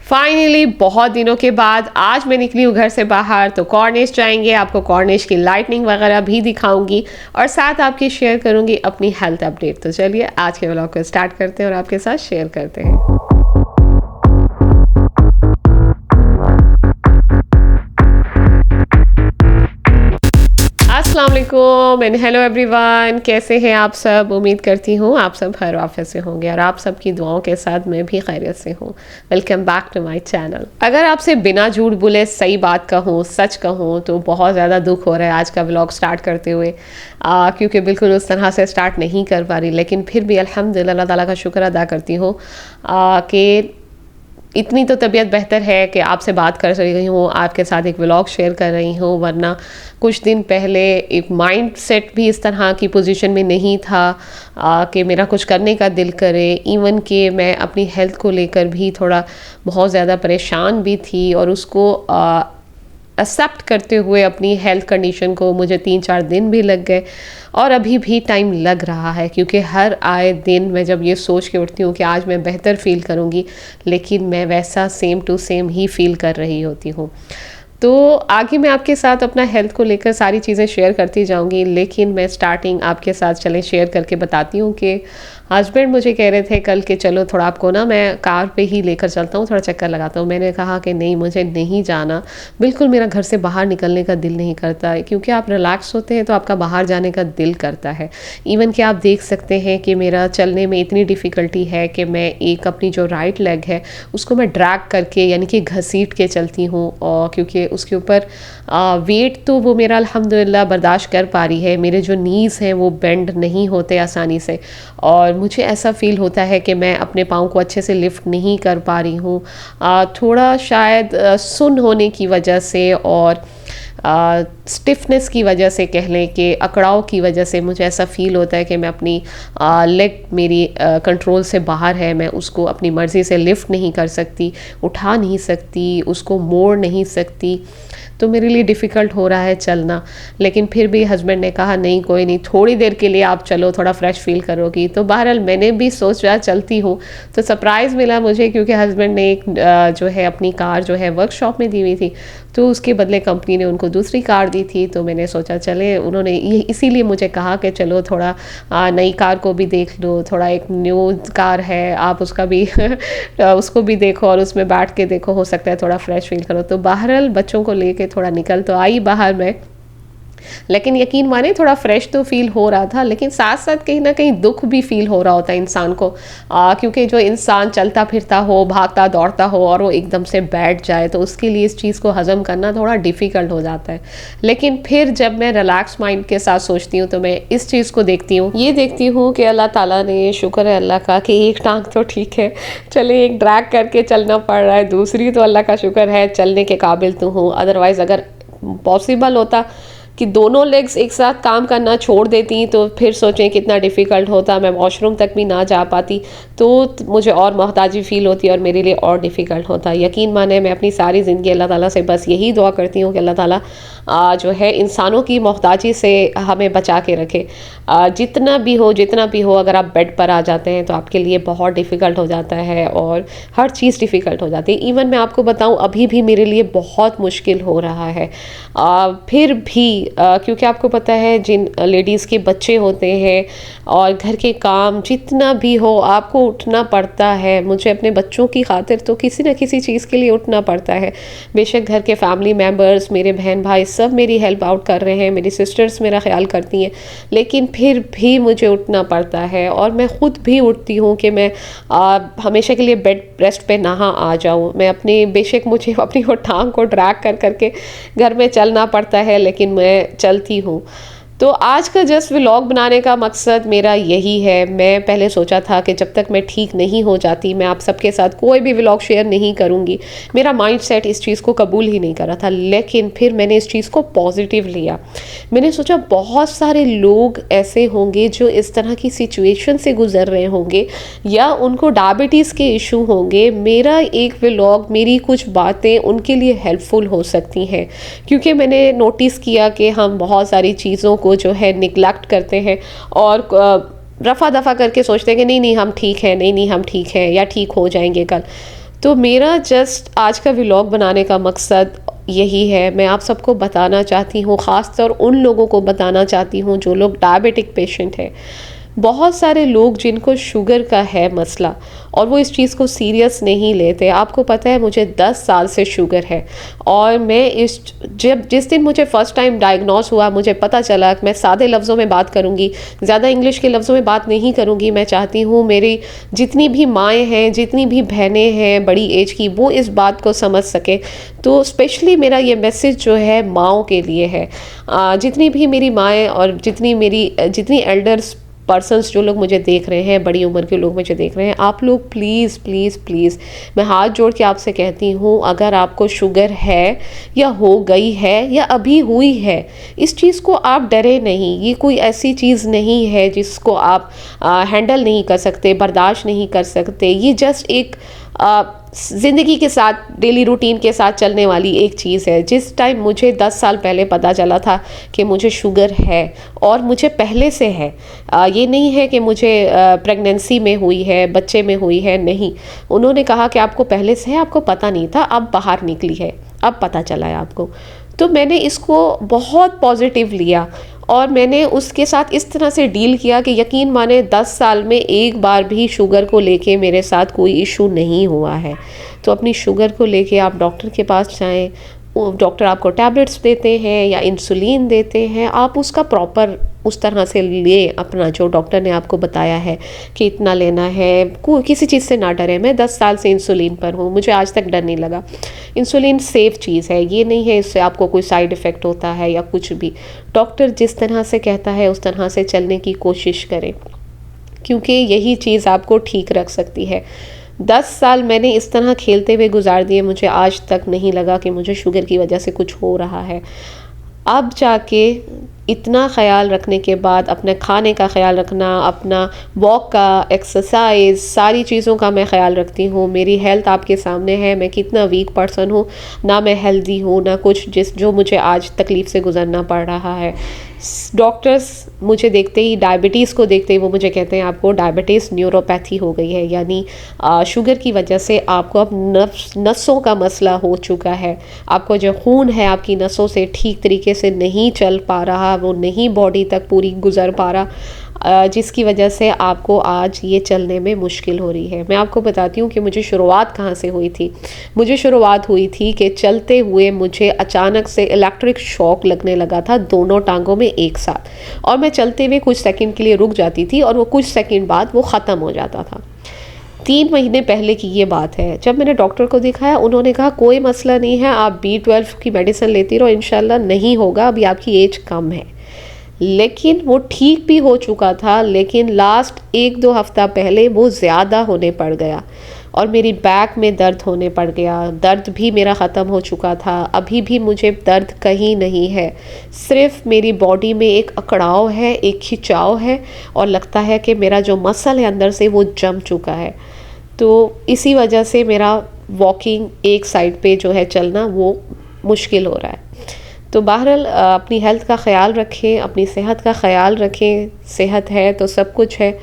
Finally बहुत दिनों के बाद आज मैं निकली हूँ घर से बाहर, तो कॉर्निश जाएंगे। आपको कॉर्निश की लाइटनिंग वगैरह भी दिखाऊंगी और साथ आपके शेयर करूंगी अपनी हेल्थ अपडेट। तो चलिए आज के व्लॉग को स्टार्ट करते हैं और आपके साथ शेयर करते हैं। अस्सलाम वालेकुम एंड हेलो एवरीवन, कैसे हैं आप सब। उम्मीद करती हूँ आप सब खैर आफियत से होंगे और आप सबकी दुआओं के साथ मैं भी खैरियत से हूँ। Welcome back to my channel. अगर आपसे बिना झूठ बोले सही बात कहूँ, सच कहूँ, तो बहुत ज़्यादा दुख हो रहा है आज का व्लॉग स्टार्ट करते हुए, क्योंकि बिल्कुल उस तरह से स्टार्ट नहीं कर पा रही। लेकिन फिर भी अल्हम्दुलिल्लाह अल्लाह ताला का शुक्र अदा करती हूँ कि इतनी तो तबीयत बेहतर है कि आपसे बात कर रही हूँ, आपके साथ एक व्लॉग शेयर कर रही हूँ। वरना कुछ दिन पहले एक माइंड सेट भी इस तरह की पोजीशन में नहीं था कि मेरा कुछ करने का दिल करे। इवन कि मैं अपनी हेल्थ को लेकर भी थोड़ा बहुत ज़्यादा परेशान भी थी और उसको एक्सेप्ट करते हुए अपनी हेल्थ कंडीशन को मुझे 3-4 दिन भी लग गए और अभी भी टाइम लग रहा है, क्योंकि हर आए दिन मैं जब ये सोच के उठती हूँ कि आज मैं बेहतर फ़ील करूँगी, लेकिन मैं वैसा सेम टू सेम ही फ़ील कर रही होती हूँ। तो आगे मैं आपके साथ अपना हेल्थ को लेकर सारी चीज़ें शेयर करती जाऊंगी, लेकिन मैं स्टार्टिंग आपके साथ चलें शेयर करके बताती हूँ कि हस्बैंड मुझे कह रहे थे कल के चलो थोड़ा आपको ना मैं कार पे ही लेकर चलता हूँ, थोड़ा चक्कर लगाता हूँ। मैंने कहा कि नहीं, मुझे नहीं जाना, बिल्कुल मेरा घर से बाहर निकलने का दिल नहीं करता है, क्योंकि आप रिलैक्स होते हैं तो आपका बाहर जाने का दिल करता है। इवन कि आप देख सकते हैं कि मेरा चलने में इतनी डिफ़िकल्टी है कि मैं एक अपनी जो राइट लेग है उसको मैं ड्रैग करके यानी कि घसीट के चलती हूँ, और क्योंकि उसके ऊपर वेट तो वो मेरा अल्हम्दुलिल्लाह बर्दाश्त कर पा रही है। मेरे जो नीज़ हैं वो बेंड नहीं होते आसानी से, और मुझे ऐसा फ़ील होता है कि मैं अपने पाँव को अच्छे से लिफ्ट नहीं कर पा रही हूँ, थोड़ा शायद सुन होने की वजह से और स्टिफनेस की वजह से, कह लें कि अकड़ाव की वजह से मुझे ऐसा फ़ील होता है कि मैं अपनी लेग मेरी कंट्रोल से बाहर है। मैं उसको अपनी मर्ज़ी से लिफ्ट नहीं कर सकती, उठा नहीं सकती, उसको मोड़ नहीं सकती, तो मेरे लिए डिफ़िकल्ट हो रहा है चलना। लेकिन फिर भी हस्बैंड ने कहा नहीं, कोई नहीं, थोड़ी देर के लिए आप चलो, थोड़ा फ्रेश फील करोगी। तो बहरहाल मैंने भी सोचा चलती हूँ। तो सरप्राइज़ मिला मुझे, क्योंकि हस्बैंड ने एक जो है अपनी कार जो है वर्कशॉप में दी हुई थी, तो उसके बदले कंपनी ने उनको दूसरी कार दी थी। तो मैंने सोचा चले, उन्होंने ये इसीलिए मुझे कहा कि चलो थोड़ा नई कार को भी देख लो, थोड़ा एक न्यू कार है आप उसका भी उसको भी देखो और उसमें बैठ के देखो, हो सकता है थोड़ा फ्रेश फील करो। तो बहरहाल बच्चों को लेके थोड़ा निकल तो आई बाहर में, लेकिन यकीन माने थोड़ा फ्रेश तो फील हो रहा था, लेकिन साथ साथ कहीं ना कहीं दुख भी फील हो रहा होता है इंसान को, क्योंकि जो इंसान चलता फिरता हो, भागता दौड़ता हो और वो एकदम से बैठ जाए तो उसके लिए इस चीज़ को हजम करना थोड़ा डिफ़िकल्ट हो जाता है। लेकिन फिर जब मैं रिलैक्स माइंड के साथ सोचती हूँ तो मैं इस चीज़ को देखती हूँ, ये देखती हूँ कि अल्लाह ताला ने, शुक्र है अल्लाह का कि एक टांग तो ठीक है, चले एक ड्रैग करके चलना पड़ रहा है, दूसरी तो अल्लाह का शुक्र है चलने के काबिल तो हूँ। अदरवाइज़ अगर पॉसिबल होता कि दोनों लेग्स एक साथ काम करना छोड़ देती तो फिर सोचें कितना डिफ़िकल्ट होता, मैं वॉशरूम तक भी ना जा पाती, तो मुझे और मोहताजी फ़ील होती और मेरे लिए और डिफ़िकल्ट होता। यकीन माने मैं अपनी सारी ज़िंदगी अल्लाह ताला से बस यही दुआ करती हूँ कि अल्लाह ताला जो है इंसानों की मोहताजी से हमें बचा के रखे। जितना भी हो, अगर आप बेड पर आ जाते हैं तो आपके लिए बहुत डिफ़िकल्ट हो जाता है और हर चीज़ डिफ़िकल्ट हो जाती है। इवन मैं आपको बताऊँ अभी भी मेरे लिए बहुत मुश्किल हो रहा है, फिर भी क्योंकि आपको पता है जिन लेडीज़ के बच्चे होते हैं और घर के काम जितना भी हो आपको उठना पड़ता है। मुझे अपने बच्चों की खातिर तो किसी न किसी चीज़ के लिए उठना पड़ता है। बेशक घर के फैमिली मेम्बर्स, मेरे बहन भाई सब मेरी हेल्प आउट कर रहे हैं, मेरी सिस्टर्स मेरा ख्याल करती हैं, लेकिन फिर भी मुझे उठना पड़ता है। और मैं ख़ुद भी उठती हूँ कि मैं हमेशा के लिए बेड रेस्ट पे ना आ जाऊँ। मैं अपनी, बेशक मुझे अपनी वो टांग को ड्रैग कर करके घर में चलना पड़ता है, लेकिन मैं चलती हूँ। तो आज का जस्ट व्लॉग बनाने का मकसद मेरा यही है। मैं पहले सोचा था कि जब तक मैं ठीक नहीं हो जाती मैं आप सबके साथ कोई भी व्लॉग शेयर नहीं करूँगी, मेरा माइंड सेट इस चीज़ को कबूल ही नहीं कर रहा था। लेकिन फिर मैंने इस चीज़ को पॉजिटिव लिया। मैंने सोचा बहुत सारे लोग ऐसे होंगे जो इस तरह की सिचुएशन से गुजर रहे होंगे या उनको डायबिटीज़ के इशू होंगे। मेरा एक व्लॉग, मेरी कुछ बातें उनके लिए हेल्पफुल हो सकती हैं, क्योंकि मैंने नोटिस किया कि हम बहुत सारी चीज़ों को जो है निगलेक्ट करते हैं और रफ़ा दफ़ा करके सोचते हैं कि नहीं नहीं हम ठीक हैं, नहीं नहीं हम ठीक हैं या ठीक हो जाएंगे कल। तो मेरा जस्ट आज का व्लॉग बनाने का मकसद यही है। मैं आप सबको बताना चाहती हूँ, ख़ासतौर उन लोगों को बताना चाहती हूँ जो लोग डायबिटिक पेशेंट हैं। बहुत सारे लोग जिनको शुगर का है मसला और वो इस चीज़ को सीरियस नहीं लेते। आपको पता है मुझे 10 साल से शुगर है और मैं जिस दिन मुझे फ़र्स्ट टाइम डायग्नोस हुआ, मुझे पता चला। मैं सादे लफ्ज़ों में बात करूँगी, ज़्यादा इंग्लिश के लफ्ज़ों में बात नहीं करूँगी। मैं चाहती हूँ मेरी जितनी भी माएँ हैं, जितनी भी बहनें हैं बड़ी एज की, वो इस बात को समझ सके। तो स्पेशली मेरा ये मैसेज जो है माँओं के लिए है। जितनी भी मेरी माएँ और जितनी एल्डर्स पर्सन्स जो लोग मुझे देख रहे हैं, बड़ी उम्र के लोग मुझे देख रहे हैं, आप लोग प्लीज़ प्लीज़ प्लीज़ मैं हाथ जोड़ के आपसे कहती हूँ, अगर आपको शुगर है या हो गई है या अभी हुई है, इस चीज़ को आप डरे नहीं। ये कोई ऐसी चीज़ नहीं है जिसको आप हैंडल नहीं कर सकते, बर्दाश्त नहीं कर सकते। ये जस्ट एक ज़िंदगी के साथ, डेली रूटीन के साथ चलने वाली एक चीज़ है। जिस टाइम मुझे 10 साल पहले पता चला था कि मुझे शुगर है और मुझे पहले से है, ये नहीं है कि मुझे प्रेगनेंसी में हुई है, बच्चे में हुई है, नहीं। उन्होंने कहा कि आपको पहले से है, आपको पता नहीं था, अब बाहर निकली है, अब पता चला है आपको। तो मैंने इसको बहुत पॉजिटिव लिया और मैंने उसके साथ इस तरह से डील किया कि यकीन माने 10 साल में एक बार भी शुगर को लेके मेरे साथ कोई इशू नहीं हुआ है। तो अपनी शुगर को लेके आप डॉक्टर के पास जाएं, डॉक्टर आपको टैबलेट्स देते हैं या इंसुलिन देते हैं, आप उसका प्रॉपर उस तरह से ले अपना, जो डॉक्टर ने आपको बताया है कि इतना लेना है। किसी चीज़ से ना डरें। मैं 10 साल से इंसुलिन पर हूँ, मुझे आज तक डर नहीं लगा। इंसुलिन सेफ़ चीज़ है, ये नहीं है इससे आपको कोई साइड इफ़ेक्ट होता है या कुछ भी। डॉक्टर जिस तरह से कहता है उस तरह से चलने की कोशिश करें, क्योंकि यही चीज़ आपको ठीक रख सकती है। 10 साल मैंने इस तरह खेलते हुए गुजार दिए, मुझे आज तक नहीं लगा कि मुझे शुगर की वजह से कुछ हो रहा है। अब जाके इतना ख़याल रखने के बाद, अपने खाने का ख़याल रखना, अपना वॉक का, एक्सरसाइज, सारी चीज़ों का मैं ख़याल रखती हूँ। मेरी हेल्थ आपके सामने है, मैं कितना वीक पर्सन हूँ, ना मैं हेल्दी हूँ ना कुछ, जो मुझे आज तकलीफ़ से गुज़रना पड़ रहा है। डॉक्टर्स मुझे देखते ही, डायबिटीज़ को देखते ही वो मुझे कहते हैं आपको डायबिटीज़ न्यूरोपैथी हो गई है, यानी शुगर की वजह से आपको अब नसों का मसला हो चुका है। आपको जो खून है आपकी नसों से ठीक तरीके से नहीं चल पा रहा, वो नहीं बॉडी तक पूरी गुज़र पा रहा, जिसकी वजह से आपको आज ये चलने में मुश्किल हो रही है। मैं आपको बताती हूँ कि मुझे शुरुआत कहाँ से हुई थी। मुझे शुरुआत हुई थी कि चलते हुए मुझे अचानक से इलेक्ट्रिक शॉक लगने लगा था दोनों टांगों में एक साथ, और मैं चलते हुए कुछ सेकंड के लिए रुक जाती थी और वो कुछ सेकंड बाद वो ख़त्म हो जाता था। 3 महीने पहले की ये बात है। जब मैंने डॉक्टर को दिखाया, उन्होंने कहा कोई मसला नहीं है, आप B12 की मेडिसिन लेती रहो, इंशाल्लाह नहीं होगा, अभी आपकी एज कम है। लेकिन वो ठीक भी हो चुका था, लेकिन लास्ट 1-2 हफ्ता पहले वो ज़्यादा होने पड़ गया और मेरी बैक में दर्द होने पड़ गया। दर्द भी मेरा ख़त्म हो चुका था, अभी भी मुझे दर्द कहीं नहीं है, सिर्फ मेरी बॉडी में एक अकड़ाव है, एक खिंचाव है और लगता है कि मेरा जो मसल है अंदर से वो जम चुका है। तो इसी वजह से मेरा वॉकिंग, एक साइड पे जो है चलना, वो मुश्किल हो रहा है। तो बहरहाल अपनी हेल्थ का ख़याल रखें, अपनी सेहत का ख़याल रखें। सेहत है तो सब कुछ है।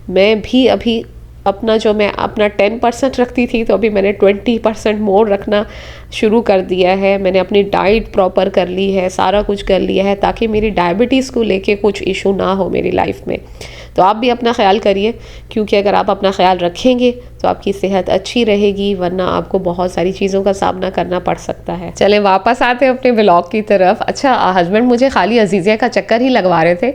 मैं भी अभी मैं अपना 10% रखती थी, तो अभी मैंने 20% मोर रखना शुरू कर दिया है। मैंने अपनी डाइट प्रॉपर कर ली है, सारा कुछ कर लिया है, ताकि मेरी डायबिटीज़ को लेके कुछ इशू ना हो मेरी लाइफ में। तो आप भी अपना ख्याल करिए, क्योंकि अगर आप अपना ख्याल रखेंगे तो आपकी सेहत अच्छी रहेगी, वरना आपको बहुत सारी चीज़ों का सामना करना पड़ सकता है। चलें वापस आते हैं अपने व्लॉग की तरफ। अच्छा, हस्बैंड मुझे खाली अजीज़िया का चक्कर ही लगवा रहे थे।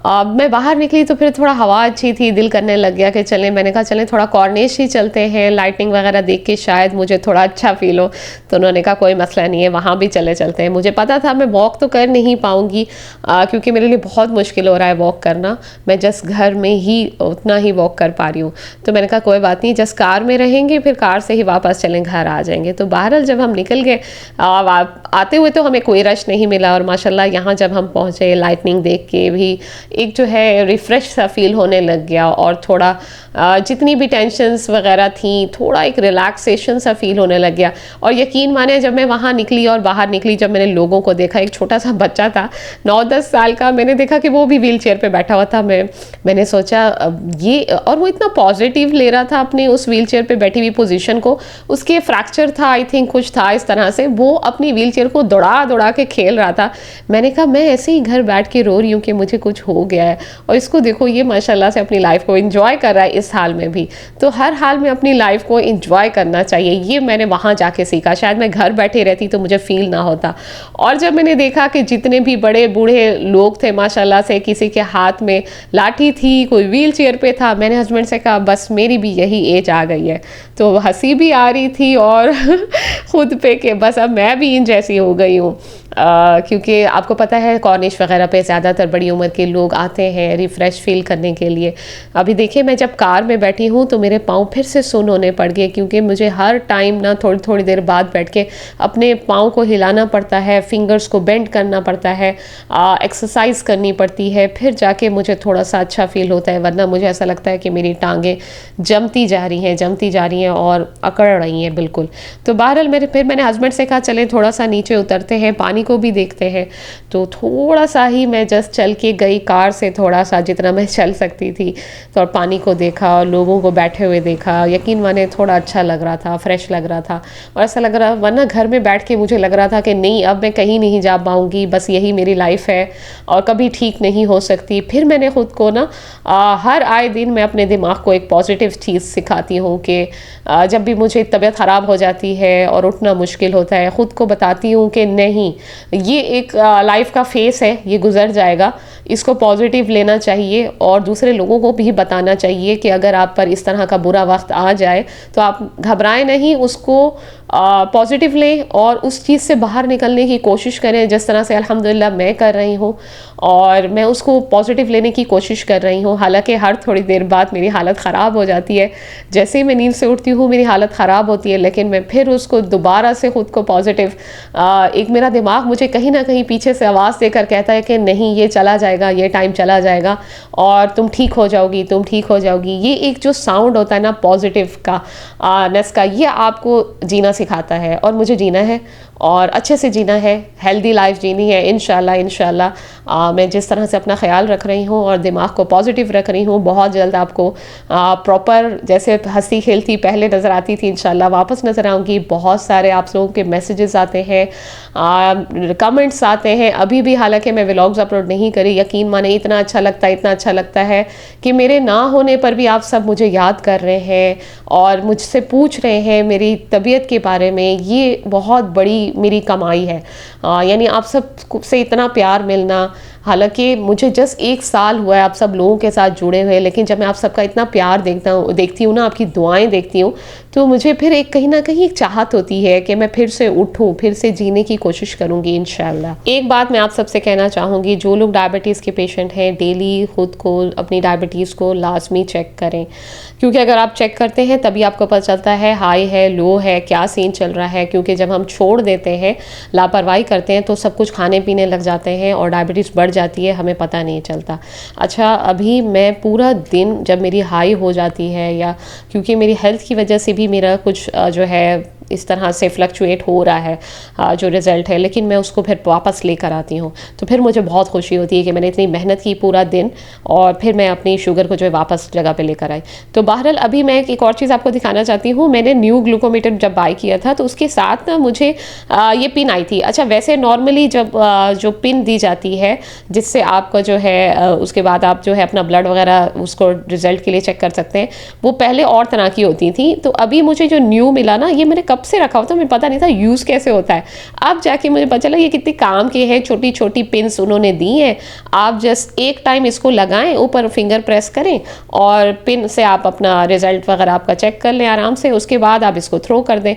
मैं बाहर निकली तो फिर थोड़ा हवा अच्छी थी, दिल करने लग गया कि चलें। मैंने कहा चलें थोड़ा कॉर्निश ही चलते हैं, लाइटिंग वगैरह देख के शायद मुझे थोड़ा अच्छा फील हो। तो उन्होंने कहा कोई मसला नहीं है, वहाँ भी चलते हैं। मुझे पता था मैं वॉक तो कर नहीं पाऊँगी, क्योंकि मेरे लिए बहुत मुश्किल हो रहा है वॉक करना। मैं जस्ट घर में ही उतना ही वॉक कर पा रही हूँ। तो मैंने कहा कोई बात नहीं, जस्ट कार में रहेंगे, फिर कार से ही वापस चलें, घर आ जाएंगे। तो बहरहाल जब हम निकल गए, आते हुए तो हमें कोई रश नहीं मिला, और माशाल्लाह यहाँ जब हम पहुँचे, लाइटनिंग देख के भी एक जो है रिफ़्रेश सा फील होने लग गया, और थोड़ा जितनी भी टेंशन्स वगैरह थी, थोड़ा एक रिलैक्सेशन सा फील होने लग गया। और यकीन माने जब मैं वहाँ निकली और बाहर निकली, जब मैंने लोगों को देखा, एक छोटा सा बच्चा था 9-10 साल का, मैंने देखा कि वो भी व्हील चेयर पर बैठा हुआ था। मैंने सोचा ये, और वो इतना पॉजिटिव ले रहा था अपने उस व्हीलचेयर पे बैठी हुई पोजीशन को, उसके फ्रैक्चर था आई थिंक, कुछ था इस तरह से, वो अपनी व्हीलचेयर को दौड़ा दौड़ा के खेल रहा था। मैंने कहा मैं ऐसे ही घर बैठ के रो रही हूँ कि मुझे कुछ हो गया है, और इसको देखो ये माशाल्लाह से अपनी लाइफ को एंजॉय कर रहा है इस हाल में भी। तो हर हाल में अपनी लाइफ को एंजॉय करना चाहिए, ये मैंने वहाँ जाके सीखा। शायद मैं घर बैठे रहती तो मुझे फील ना होता। और जब मैंने देखा कि जितने भी बड़े बूढ़े लोग थे माशाल्लाह से, किसी के हाथ में लाठी थी, कोई व्हील चेयर पे था, मैंने हस्बैंड से कहा बस मेरी भी यही एज आ गई है। तो हंसी भी आ रही थी और खुद पे कि बस अब मैं भी इन जैसी हो गई हूँ। क्योंकि आपको पता है कॉर्निश वगैरह पे ज़्यादातर बड़ी उम्र के लोग आते हैं रिफ़्रेश फील करने के लिए। अभी देखिए मैं जब कार में बैठी हूँ तो मेरे पाँव फिर से सुन्न होने पड़ गए, क्योंकि मुझे हर टाइम ना थोड़ी थोड़ी देर बाद बैठ के अपने पाँव को हिलाना पड़ता है, फिंगर्स को बेंड करना पड़ता है, एक्सरसाइज करनी पड़ती है, फिर जाके मुझे थोड़ा सा अच्छा फील होता है। वरना मुझे ऐसा लगता है कि मेरी टांगें जमती जा रही हैं और अकड़ रही हैं बिल्कुल। तो बहरहाल मैंने हस्बैंड से कहा चले थोड़ा सा नीचे उतरते हैं, पानी को भी देखते हैं। तो थोड़ा सा ही मैं जस्ट चल के गई कार से, थोड़ा सा जितना मैं चल सकती थी, तो और पानी को देखा और लोगों को बैठे हुए देखा। यकीन माने थोड़ा अच्छा लग रहा था, फ्रेश लग रहा था, और ऐसा लग रहा, वरना घर में बैठ के मुझे लग रहा था कि नहीं अब मैं कहीं नहीं जा पाऊँगी, बस यही मेरी लाइफ है और कभी ठीक नहीं हो सकती। फिर मैंने ख़ुद को ना हर आए दिन मैं अपने दिमाग को एक पॉजिटिव चीज़ सिखाती हूँ कि जब भी मुझे तबीयत ख़राब हो जाती है और उठना मुश्किल होता है, ख़ुद को बताती हूँ कि नहीं ये एक लाइफ का फेस है, ये गुजर जाएगा, इसको पॉजिटिव लेना चाहिए और दूसरे लोगों को भी बताना चाहिए कि अगर आप पर इस तरह का बुरा वक्त आ जाए तो आप घबराएं नहीं, उसको पॉजिटिव लें और उस चीज़ से बाहर निकलने की कोशिश करें, जिस तरह से अल्हम्दुलिल्लाह मैं कर रही हूँ। और मैं उसको पॉजिटिव लेने की कोशिश कर रही हूँ। हालांकि हर थोड़ी देर बाद मेरी हालत ख़राब हो जाती है, जैसे ही मैं नींद से उठती हूँ मेरी हालत ख़राब होती है, लेकिन मैं फिर उसको दोबारा से ख़ुद को पॉजिटिव, एक मेरा दिमाग मुझे कहीं ना कहीं पीछे से आवाज़ देकर कहता है कि नहीं ये चला जाएगा, ये टाइम चला जाएगा और तुम ठीक हो जाओगी, तुम ठीक हो जाओगी। ये एक जो साउंड होता है ना पॉजिटिव का, नेस का, ये आपको जीना सिखाता है और मुझे जीना है और अच्छे से जीना है, हेल्दी लाइफ जीनी है इंशाल्लाह। मैं जिस तरह से अपना ख्याल रख रही हूँ और दिमाग को पॉजिटिव रख रही हूँ, बहुत जल्द आपको प्रॉपर जैसे हंसी खेलती पहले नज़र आती थी इंशाल्लाह वापस नज़र आऊँगी। बहुत सारे आप लोगों के मैसेजेस आते हैं, कमेंट्स आते हैं। अभी भी हालांकि मैं व्लॉग्स अपलोड नहीं करी, यकीन माने इतना अच्छा लगता है कि मेरे ना होने पर भी आप सब मुझे याद कर रहे हैं और मुझसे पूछ रहे हैं मेरी तबीयत के बारे में। ये बहुत बड़ी मेरी कमाई है, यानी आप सब से इतना प्यार मिलना। हालांकि मुझे जस्ट 1 साल हुआ है आप सब लोगों के साथ जुड़े हुए, लेकिन जब मैं आप सबका इतना प्यार देखती हूँ ना, आपकी दुआएं देखती हूँ, तो मुझे फिर एक कहीं ना कहीं एक चाहत होती है कि मैं फिर से उठूँ, फिर से जीने की कोशिश करूँगी इंशाल्लाह। एक बात मैं आप सबसे कहना चाहूँगी, जो लोग डायबिटीज़ के पेशेंट हैं डेली खुद को अपनी डायबिटीज़ को लाजमी चेक करें, क्योंकि अगर आप चेक करते हैं तभी आपको पता चलता है हाई है, लो है, क्या सीन चल रहा है। क्योंकि जब हम छोड़ देते हैं, लापरवाही करते हैं, तो सब कुछ खाने पीने लग जाते हैं और डायबिटीज़ बढ़ जाती है, हमें पता नहीं चलता। अच्छा, अभी मैं पूरा दिन जब मेरी हाई हो जाती है, या क्योंकि मेरी हेल्थ की वजह से भी मेरा कुछ जो है इस तरह से फ्लक्चुएट हो रहा है जो रिज़ल्ट है, लेकिन मैं उसको फिर वापस लेकर आती हूँ, तो फिर मुझे बहुत खुशी होती है कि मैंने इतनी मेहनत की पूरा दिन और फिर मैं अपनी शुगर को जो है वापस जगह पे लेकर आई। तो बहरहाल अभी मैं एक और चीज़ आपको दिखाना चाहती हूँ। मैंने न्यू ग्लूकोमीटर जब बाय किया था तो उसके साथ ना मुझे ये पिन आई थी। अच्छा, वैसे नॉर्मली जब जो पिन दी जाती है जिससे आपका जो है उसके बाद आप जो है अपना ब्लड वगैरह उसको रिजल्ट के लिए चेक कर सकते हैं, वो पहले और तरह की होती थी। तो अभी मुझे जो न्यू मिला ना, ये मैंने कब से रखा हुआ था, मुझे पता नहीं था यूज़ कैसे होता है। अब जाके मुझे पता चला ये कितनी काम की है, छोटी छोटी पिन्स उन्होंने दी हैं। आप जस्ट एक टाइम इसको लगाएं, ऊपर फिंगर प्रेस करें और पिन से आप अपना रिजल्ट वगैरह आपका चेक कर लें आराम से, उसके बाद आप इसको थ्रो कर दें।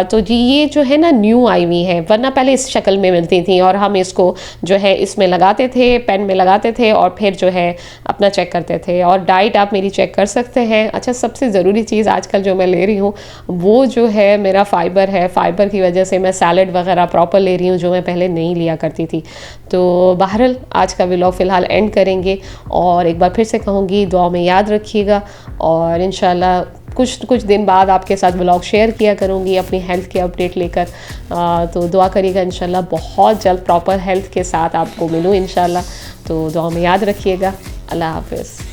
तो जी ये जो है ना न्यू आई हुई है, वरना पहले इस शक्ल में मिलती थी और हम इसको जो है इसमें लगाते थे, पेन में लगाते थे और फिर जो है अपना चेक करते थे। और डाइट आप मेरी चेक कर सकते हैं। अच्छा, सबसे ज़रूरी चीज़ आजकल जो मैं ले रही हूँ वो जो है मेरा फाइबर है। फाइबर की वजह से मैं सैलड वगैरह प्रॉपर ले रही हूँ, जो मैं पहले नहीं लिया करती थी। तो बहरहाल आज का व्लॉग फ़िलहाल एंड करेंगे और एक बार फिर से कहूँगी दुआ में याद रखिएगा और इंशाल्लाह कुछ दिन बाद आपके साथ व्लॉग शेयर किया करूँगी अपनी हेल्थ के अपडेट लेकर। तो दुआ करिएगा इंशाल्लाह बहुत जल्द प्रॉपर हेल्थ के साथ आपको मिलूँ इंशाल्लाह। तो दुआ में याद रखिएगा। अल्लाह हाफ़िज़।